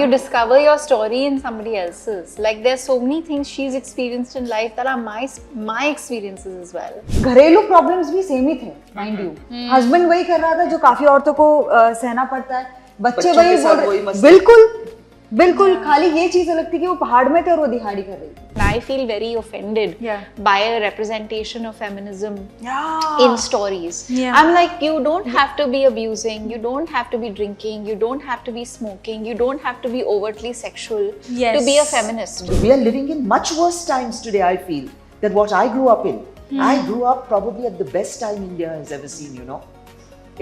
you discover your story in somebody else's. Like there's so many things she's experienced in life that are my experiences as well. घरेलू problems भी same ही थे, mind you. Husband वही कर रहा था जो काफी औरतों को सहना पड़ता है. बच्चे वही बिल्कुल खाली ये चीज अलग थी कि वो पहाड़ में थे और वो दिहाड़ी कर रही थी. I feel very offended by a representation of feminism in stories. I'm like, you don't have to be abusing, you don't have to be drinking, you don't have to be smoking, you don't have to be overtly sexual to be a feminist. We are living in much worse times today, I feel, than what I grew up in. I grew up probably at the best time India has ever seen, you know.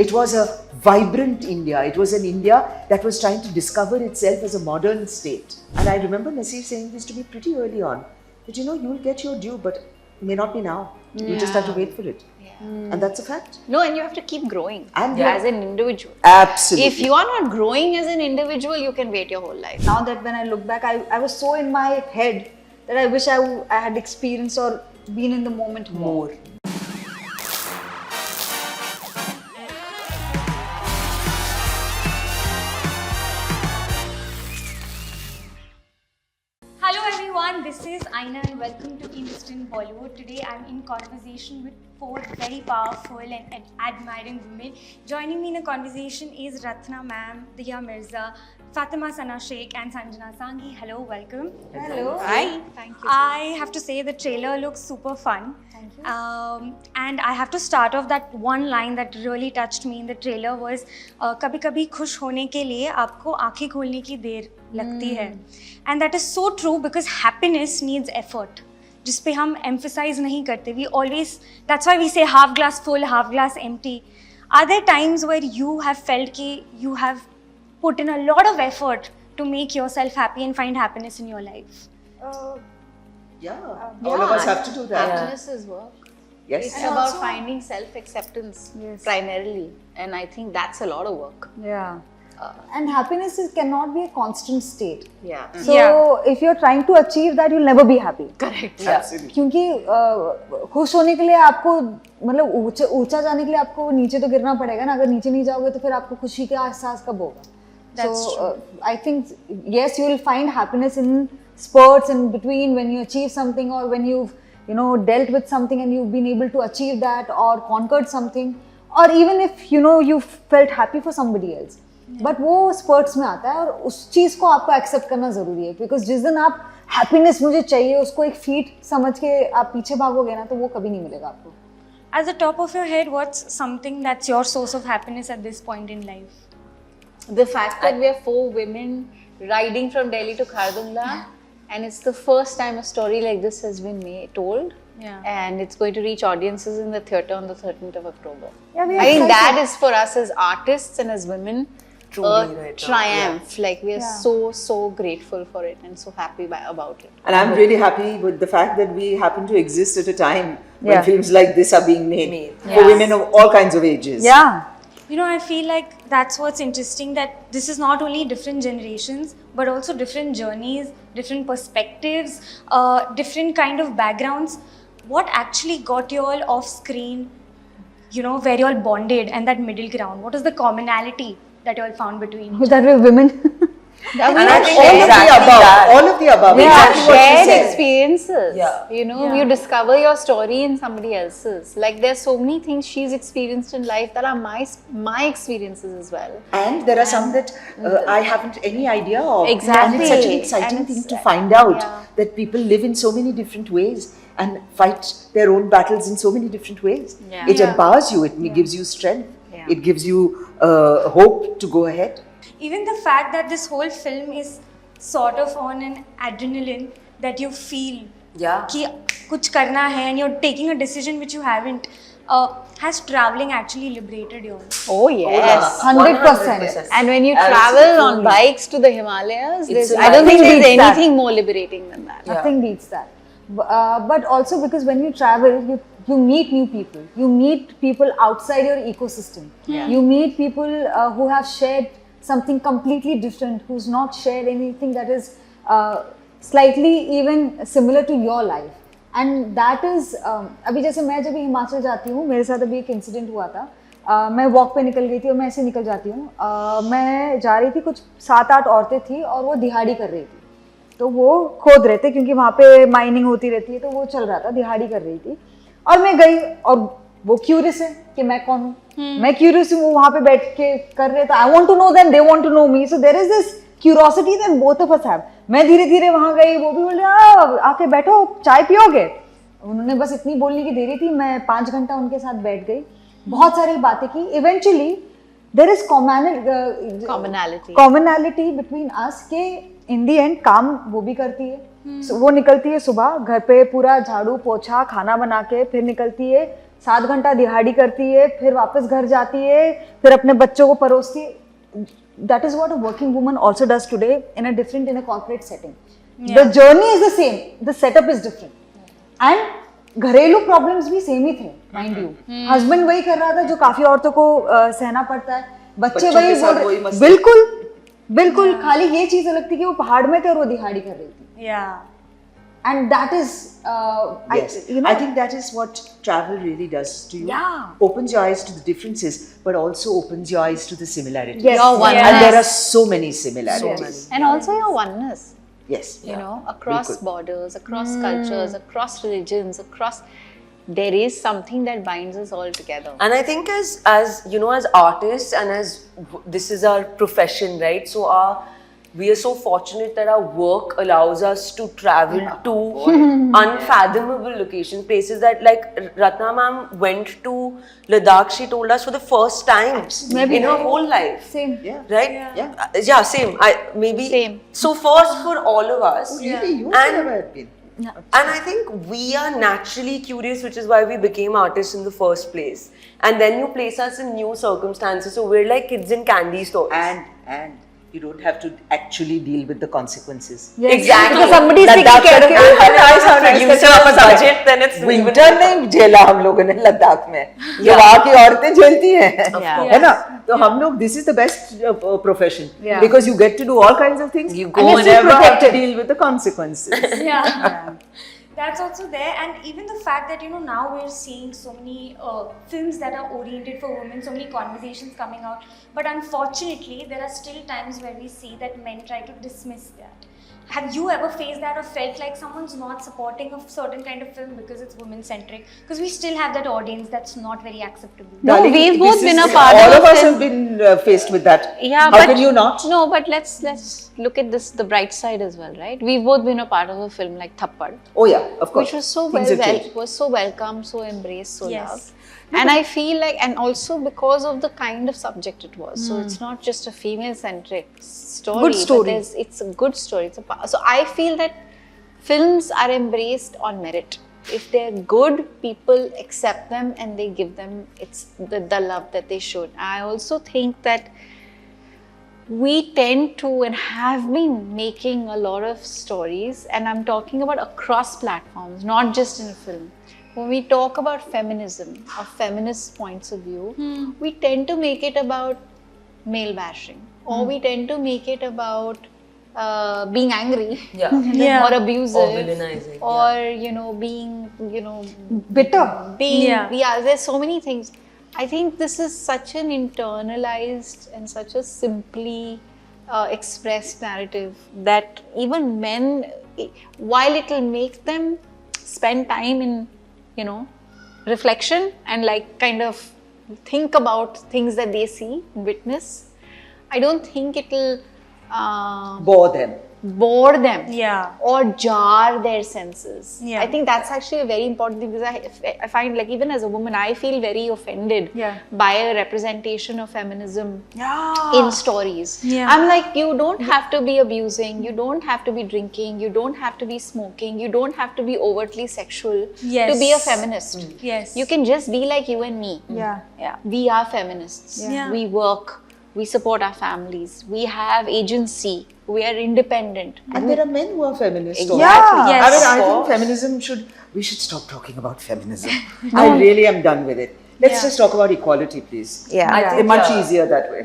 It was a vibrant India. It was an India that was trying to discover itself as a modern state. And I remember Nasir saying this to me pretty early on, that you know, you'll get your due, but it may not be now. You just have to wait for it. And that's a fact. No, and you have to keep growing and as an individual. Absolutely. If you are not growing as an individual, you can wait your whole life. Now that when I look back, I was so in my head that I wish I had experienced or been in the moment more. Hello everyone, this is Aina and welcome to Instant Bollywood. Today I'm in conversation with 4 very powerful and admiring women. Joining me in a conversation is Ratna ma'am, Mirza, Fatima Sana, Shaikh and Sanjana Sanghi. Hello, welcome. Hello. Hi. Thank you. I have to say the trailer looks super fun. Thank you. And I have to start off that one line that really touched me in the trailer was कभी-कभी खुश होने के लिए आपको आँखें खोलने की देर लगती है. And that is so true because happiness needs effort. जिस पे हम emphasize नहीं करते. We always, that's why we say half glass full, half glass empty. Are there times where you have felt कि you have put in a lot of effort to make yourself happy and find happiness in your life? All of us have to do that. Happiness is work. Yes. It's about finding self-acceptance primarily, and I think that's a lot of work. Yeah. And happiness cannot be a constant state. Yeah. So if you're trying to achieve that, you'll never be happy. Correct. Absolutely. क्योंकि खुश होने के लिए आपको मतलब ऊंचा जाने के लिए आपको नीचे तो गिरना पड़ेगा ना. अगर नीचे नहीं जाओगे तो फिर आपको खुशी का एहसास कब होगा? That's true. I think yes, you will find happiness in spurts in between when you achieve something or when you've dealt with something and you've been able to achieve that or conquered something, or even if you felt happy for somebody else. But वो spurts में आता है और उस चीज को आपको accept करना जरूरी है, because जिस दिन आप happiness मुझे चाहिए उसको एक feat समझ के आप पीछे भागोगे ना तो वो कभी नहीं मिलेगा आपको. At the top of your head, what's something that's your source of happiness at this point in life? The fact that we are 4 women riding from Delhi to Khardungla, and it's the first time a story like this has been told. Yeah. And it's going to reach audiences in the theatre on the 13th of October. Yeah, I think that is for us as artists and as women Truly, triumph. Like we are so grateful for it and so happy about it. And I'm really happy with the fact that we happen to exist at a time when films like this are being made for women of all kinds of ages. Yeah. I feel like that's what's interesting, that this is not only different generations, but also different journeys, different perspectives, different kind of backgrounds. What actually got you all off screen, where you all bonded and that middle ground? What is the commonality that you all found between each That we're women. All of the above. We have Exactly what she shared said. experiences. Yeah. You discover your story in somebody else's. Like there's so many things she's experienced in life that are my experiences as well. And there are some that I haven't any idea of. Exactly. And it's such an exciting thing to find out that people live in so many different ways and fight their own battles in so many different ways. Yeah. It empowers you. It gives you strength. Yeah. It gives you hope to go ahead. Even the fact that this whole film is sort of on an adrenaline that you feel कि कुछ करना है and you're taking a decision which you haven't, has traveling actually liberated you? Oh yes, 100%. And when you travel on bikes to the Himalayas, I don't think there's anything more liberating than that. Nothing beats that. But also because when you travel, you meet new people. You meet people outside your ecosystem. You meet people who have shared something completely different, who's not shared anything that is slightly even similar to your life. And that is, अभी जैसे मैं जब हिमाचल जाती हूँ, मेरे साथ अभी एक इंसिडेंट हुआ था. मैं वॉक पे निकल गई थी और मैं ऐसे निकल जाती हूँ, मैं जा रही थी, कुछ 7-8 औरतें थी और वो दिहाड़ी कर रही थी, तो वो खोद रहे थे क्योंकि वहाँ पे माइनिंग होती रहती है, तो वो चल रहा था, दिहाड़ी कर रही थी और मैं गई और वो क्यूरियस है कि मैं कौन हूँ, मैं क्यूरियस हूँ, वो वहाँ पे बैठ के कर रहे थे, I want to know them, they want to know me, so there is this curiosity that both of us have. मैं धीरे धीरे वहाँ गई, वो भी बोल रहे आके बैठो, चाय पियोगे, उन्होंने बस इतनी बोलने की देरी थी, मैं 5 घंटा उनके साथ बैठ गई, बहुत सारी बातें की, eventually there is commonality between us के इन दी एंड काम वो भी करती है, वो निकलती है सुबह घर पे पूरा झाड़ू पोछा खाना बना के, फिर निकलती है 7 घंटा दिहाड़ी करती है, फिर वापस घर जाती है, फिर अपने बच्चों को परोसती है। That is what a working woman also does today in a corporate setting. The journey is the same, the setup is different. And घरेलू प्रॉब्लम्स भी सेम ही थे, माइंड यू, हस्बैंड वही कर रहा था जो काफी औरतों को सहना पड़ता है, बच्चे वही बिल्कुल बिल्कुल, खाली ये चीज अलग थी कि वो पहाड़ में थे और वो दिहाड़ी कर रही थी। And that is, yes, I think that is what travel really does to you. Yeah. Opens your eyes to the differences, but also opens your eyes to the similarities. Yes. Your oneness. And there are so many similarities. And also your oneness. Yes. You know, across borders, across cultures, across religions, there is something that binds us all together. And I think as you know, as artists and as this is our profession, right? So we are so fortunate that our work allows us to travel to unfathomable locations, places that, like Ratna ma'am went to Ladakh, she told us, for the first time in her whole life. Same. Yeah. Right? Yeah. Same. Same. So first for all of us. Oh, really? You And- never have been. And I think we are naturally curious, which is why we became artists in the first place. And then you place us in new circumstances, so we're like kids in candy stores. And you don't have to actually deal with the consequences. Yes. Exactly. Because somebody is Ladakh taking care of में you. producer of budget, then it's winter नहीं झेला हम लोगों ने लद्दाख में, जो वहाँ की औरतें झेलती हैं, है ना? तो हम लोग, this is the best profession, because you get to do all kinds of things, You go and you never have to protected. deal with the consequences. That's also there, and even the fact that, you know, now we're seeing so many films that are oriented for women, so many conversations coming out, but unfortunately there are still times where we see that men try to dismiss that. Have you ever faced that or felt like someone's not supporting a certain kind of film because it's women centric? Because we still have that audience that's not very acceptable. No, Darling, we've both this been is- a part all of of us film. have been faced with that. Yeah, How but can you not? No, but let's look at this, the bright side as well, right? We've both been a part of a film like Thappad, Oh yeah, of course. which was so Things have changed. was so welcome, so embraced, so Yes. loved. And I feel like, and also because of the kind of subject it was, so it's not just a female-centric story. Good story. But it's a good story. So I feel that films are embraced on merit. If they're good, people accept them and they give them the love that they should. I also think that we tend to and have been making a lot of stories, and I'm talking about across platforms, not just in a film. When we talk about feminism or feminist points of view, we tend to make it about male bashing, or we tend to make it about being angry or abusive, Or villainizing, or you know, being, you know, Bitter. being there's so many things. I think this is such an internalized and such a simply expressed narrative that even men, while it will make them spend time in, you know, reflection and like kind of think about things that they see, witness, I don't think it will bore them or jar their senses. I think that's actually a very important thing, because I find, like, even as a woman, I feel very offended by a representation of feminism in stories. I'm like, you don't have to be abusing, you don't have to be drinking, you don't have to be smoking, you don't have to be overtly sexual to be a feminist. You can just be like you and me. We are feminists. We work, we support our families, we have agency, we are independent. And there are men who are feminists. Exactly. Yeah. I mean, I think feminism we should stop talking about feminism. I really am done with it. Let's just talk about equality, please. It's much easier that way.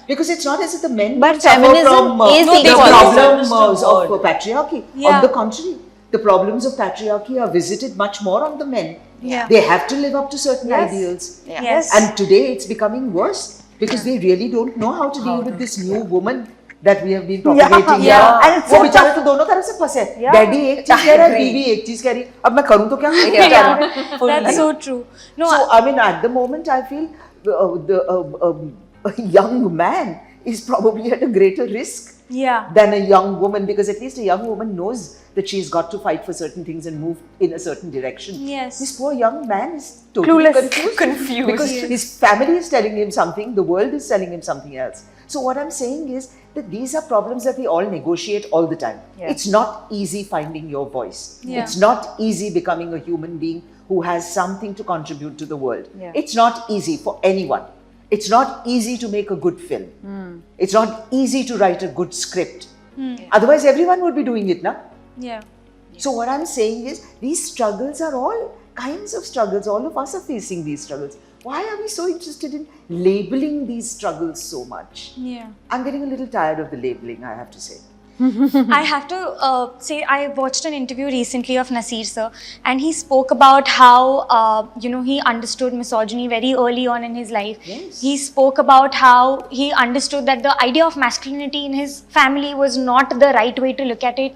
Because it's not as if the men But suffer feminism from is the equality. problems of patriarchy. On the contrary, the problems of patriarchy are visited much more on the men Yeah. They have to live up to certain Yes. ideals. Yeah. Yes. And today it's becoming worse because they really don't know how to deal with this new woman that we have been propagating. Yeah. And it's वो so बेचारे तो दोनों तरफ से फंसे हैं. Yeah. Daddy एक चीज कह रहा है, बीवी एक चीज कह रही है. अब मैं करूं तो क्या? Yeah. That's so true. No, So I mean, at the moment, I feel a young man is probably at a greater risk yeah. than a young woman, because at least a young woman knows that she's got to fight for certain things and move in a certain direction. Yes. This poor young man is totally Clueless. confused because his family is telling him something, the world is telling him something else. So what I'm saying is that these are problems that we all negotiate all the time. Yeah. It's not easy finding your voice. Yeah. It's not easy becoming a human being who has something to contribute to the world. Yeah. It's not easy for anyone. It's not easy to make a good film. It's not easy to write a good script. Otherwise, everyone would be doing it, na? Yeah. So what I'm saying is, these struggles are all kinds of struggles. All of us are facing these struggles. Why are we so interested in labeling these struggles so much? Yeah. I'm getting a little tired of the labeling, I have to say. I have to say, I watched an interview recently of Nasir sir, and he spoke about how he understood misogyny very early on in his life. Yes. He spoke about how he understood that the idea of masculinity in his family was not the right way to look at it.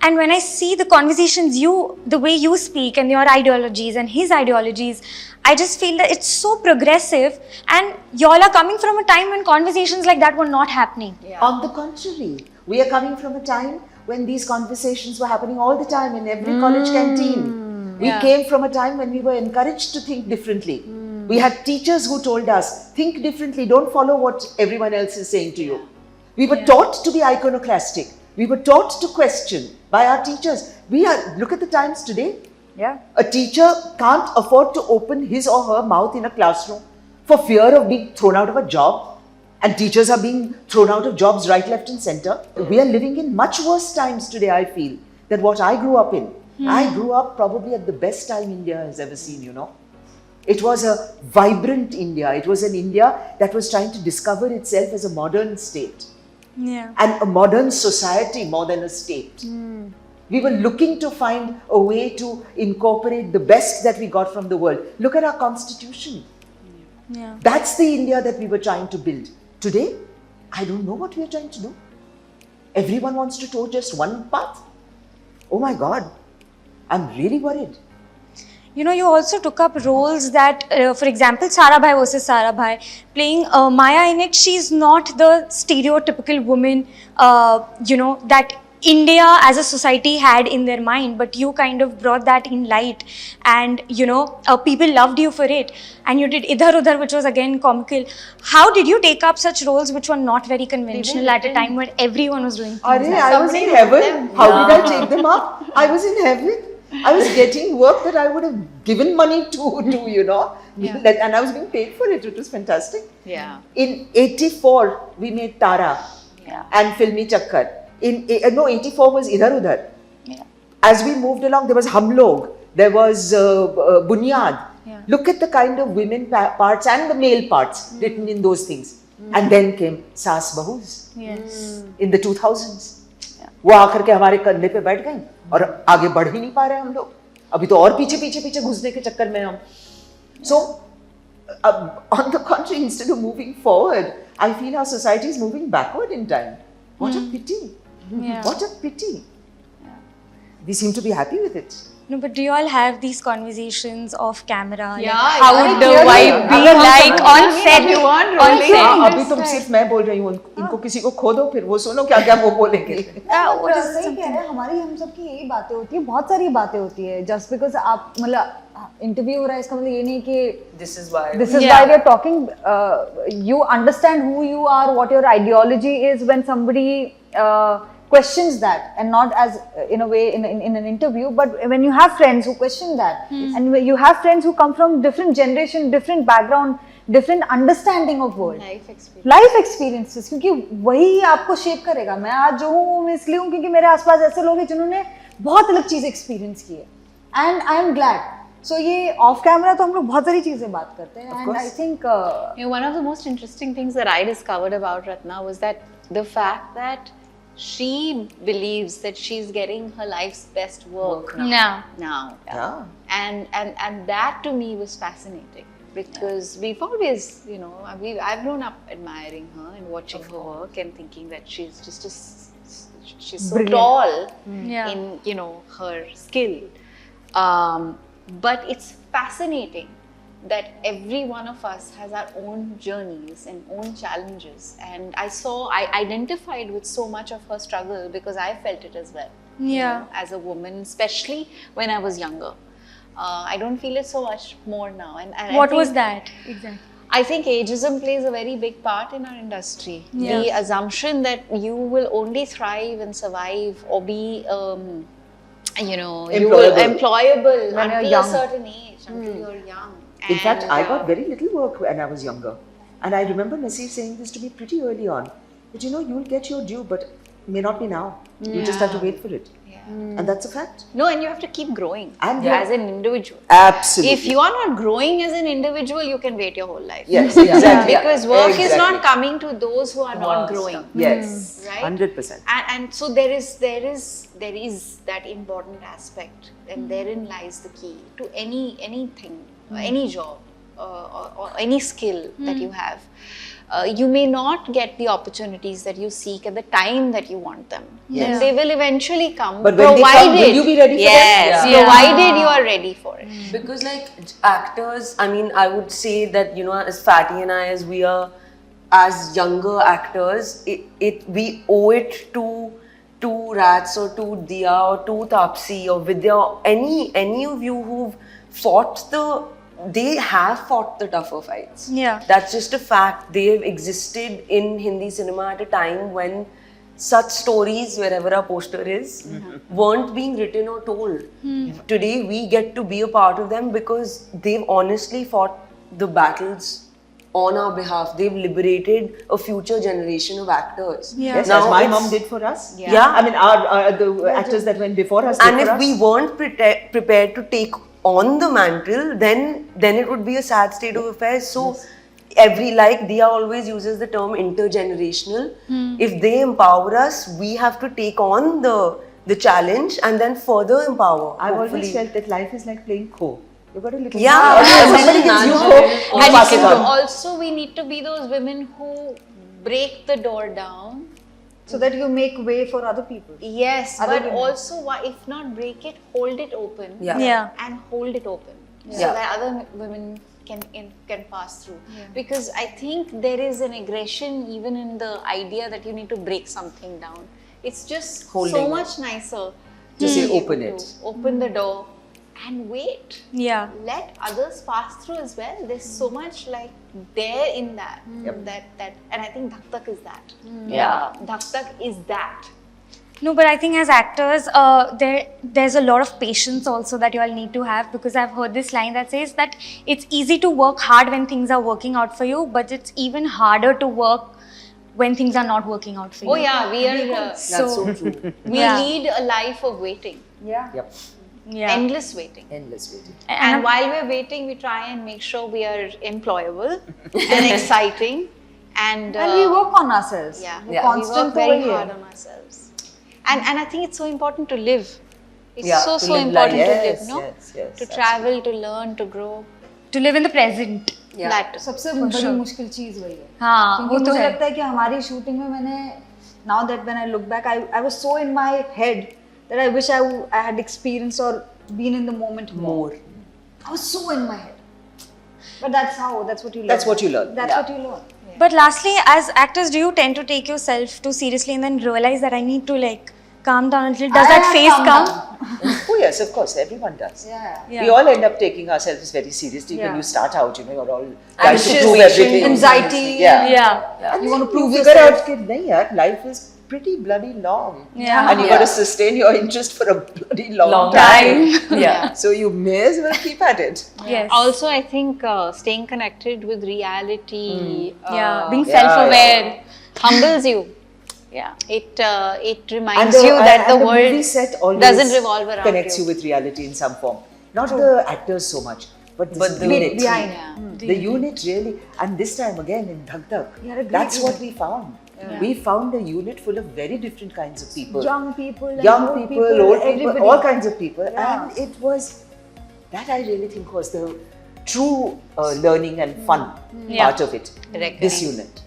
And when I see the conversations the way you speak and your ideologies and his ideologies, I just feel that it's so progressive, and y'all are coming from a time when conversations like that were not happening. Yeah. On the contrary, we are coming from a time when these conversations were happening all the time in every college canteen. We came from a time when we were encouraged to think differently. We had teachers who told us, think differently, don't follow what everyone else is saying to you. We were taught to be iconoclastic. We were taught to question by our teachers. Look at the times today. Yeah. A teacher can't afford to open his or her mouth in a classroom for fear of being thrown out of a job. And teachers are being thrown out of jobs right, left and center. We are living in much worse times today, I feel, than what I grew up in. I grew up probably at the best time India has ever seen, you know. It was a vibrant India. It was an India that was trying to discover itself as a modern state. Yeah. And a modern society more than a state. We were looking to find a way to incorporate the best that we got from the world. Look at our constitution. Yeah. That's the India that we were trying to build. Today, I don't know what we are trying to do. Everyone wants to toe just one path. Oh my God, I'm really worried. You also took up roles that, for example, Sarabhai versus Sarabhai, playing Maya in it. She's not the stereotypical woman, that India as a society had in their mind, but you kind of brought that in light, and people loved you for it, and you did Idhar Udhar, which was again comical. How did you take up such roles which were not very conventional at a time when everyone was doing things? I was in heaven. How did I take them up? I was in heaven. I was getting work that I would have given money to do, and I was being paid for it. It was fantastic. Yeah. In 84, we made Tara and Filmi Chakkar. 84 was Idhar Udhar. Yeah. As we moved along, there was Hum Log, there was Bunyad. Yeah. Look at the kind of women parts and the male parts written in those things. And then came Saas Bahus in the 2000s. वो आकर के हमारे कंधे पे बैठ गई और आगे बढ़ ही नहीं पा रहे हम लोग. अभी तो और पीछे घुसने के चक्कर में हम. So, on the contrary, instead of moving forward, I feel our society is moving backward in time. What a pity. Yeah. What a pity. We seem to be happy with it. No, but do you all have these conversations off camera? Yeah, How yeah, would the clearly. vibe be like on set? You want On really? set. अभी तुम सिर्फ मैं बोल रही हूँ, इनको किसी को खो दो फिर वो सुनो क्या क्या वो बोलेंगे. What is सही कह रहे हैं, हमारी हम सब की यही बातें होती है, बहुत सारी बातें होती है. Just because आप मतलब इंटरव्यू हो रहा है इसका मतलब ये नहीं कि This is why. this is why we are talking. You understand who you are, what your ideology is when somebody questions that, and not as in a way in an interview, but when you have friends who question that, and when you have friends who come from different generation, different background, different understanding of world, life experiences, क्योंकि वही आपको shape करेगा. मैं आज जो हूँ मैं इसलिए हूँ क्योंकि मेरे आसपास ऐसे लोग हैं जिन्होंने बहुत अलग चीज़ एक्सपीरियंस की है, and I am glad. So ये off camera तो हम लोग बहुत सारी चीजें बात करते हैं, and I think one of the most interesting things that I discovered about Ratna was that the fact that she believes that she's getting her life's best work now. Yeah. and that to me was fascinating, because we've always, you know, I've grown up admiring her and watching her work and thinking that she's just she's so tall in, you know, her skill. But it's fascinating that every one of us has our own journeys and own challenges, and I identified with so much of her struggle because I felt it as well. You know, as a woman, especially when I was younger. I don't feel it so much more now. And What was that exactly? I think ageism plays a very big part in our industry. The assumption that you will only thrive and survive or be, you know, employable until a certain age, until you're young. In fact, I got very little work when I was younger. And I remember Nasir saying this to me pretty early on. That, you know, you'll get your due, but may not be now. You just have to wait for it. And that's a fact. No, and you have to keep growing And as an individual. Absolutely. If you are not growing as an individual, you can wait your whole life. Yes, exactly. Because work is not coming to those who are not growing. Yes, Right? 100%. And so there is that important aspect, and therein lies the key to anything, any job or any skill that you have. You may not get the opportunities that you seek at the time that you want them. Yes. They will eventually come, But when they come, will you be ready for them? Provided you are ready for it. Because like actors, I mean, I would say that, you know, as Fatty and I, as we are, as younger actors, we owe it to Rats or to Diya or to Tapsi or Vidya, any of you who've they have fought the tougher fights. Yeah. That's just a fact. They've existed in Hindi cinema at a time when such stories, wherever our poster is, weren't being written or told. Today we get to be a part of them because they've honestly fought the battles on our behalf. They've liberated a future generation of actors. Yes, Now as my it's- mom did for us. Yeah. I mean, the actors that went before us did And for if us. we weren't prepared to take on the mantle, then it would be a sad state of affairs. So like Diya always uses the term intergenerational. If they empower us, we have to take on the challenge and then further empower. I've hopefully. always felt that life is like playing Kho. You've got a little Yeah. somebody gives you Kho, And pass it on. also we need to be those women who break the door down. So that you make way for other people. Yes, Other but women. also if not break it, hold it open. Yeah. And hold it open so Yeah. that other women can pass through. Because I think there is an aggression even in the idea that you need to break something down. It's just so Holding much nicer Just to say, be open able it. to open the door and wait. Yeah. Let others pass through as well. There's so much like there in that. That and I think Dhak Dhak is that. Yeah. Dhak Dhak is that. No, but I think as actors, there's a lot of patience also that you all need to have, because I've heard this line that says that it's easy to work hard when things are working out for you, but it's even harder to work when things are not working out for you. Oh yeah, we are. That's so true. We Yeah. lead a life of waiting, Yeah. Yep. Yeah. endless waiting. Endless waiting. And while we're waiting, we try and make sure we are employable and exciting, and we work on ourselves. yeah, We're we constant work very over here. hard on ourselves. And I think it's so important to live. It's Yeah, so to live important life. to Yes, live, no? yes, To travel, to learn, to grow. To live in the present. Yeah. That सबसे बड़ी मुश्किल चीज वही है. हाँ, वो क्योंकि तो मुझे है. लगता है कि हमारी शूटिंग में मैंने now that when I look back, I was so in my head that I wish I had experienced or been in the moment more. I was so in my head. But that's what you learn. That's what you learn. That's Yeah. what you learn. But lastly, as actors, do you tend to take yourself too seriously and then realize that I need to like calm down a little? Does that phase come? Oh yes, of course, everyone does. Yeah. We all end up taking ourselves very seriously when Yeah. you start out. You know, you're all trying to Anxious, prove everything. Anxiety. Yeah. Yeah. And You want to then prove figure yourself. out that nahi yaar, life is pretty bloody long. Yeah. And you got to sustain your interest for a bloody long time. Yeah. So you may as well keep at it. Yes. Also, I think staying connected with reality, Yeah. Being Yeah, self-aware. humbles you. Yeah, it And reminds you that the movie world set always doesn't revolve around connects you with reality in some form. Not the actors so much, but the unit. behind. Yeah. The unit really, and this time again in Dhak Dhak, You had a great that's what we found. We found a unit full of very different kinds of people. Young people, and Young old people, old people, everybody. all kinds of people. Yeah. And it was, That I really think was the true learning and fun part of it. Correct. This unit.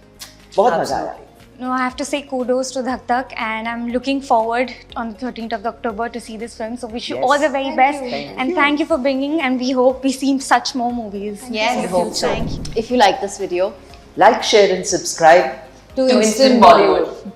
बहुत मजा आया. No, I have to say kudos to Dhak Dhak, and I'm looking forward on the 13th of October to see this film. So wish you all the very best, and thank you for bringing. And we hope we see such more movies. Yes, I hope so. Thank you. If you like this video, Like, share and subscribe To Instant Bollywood.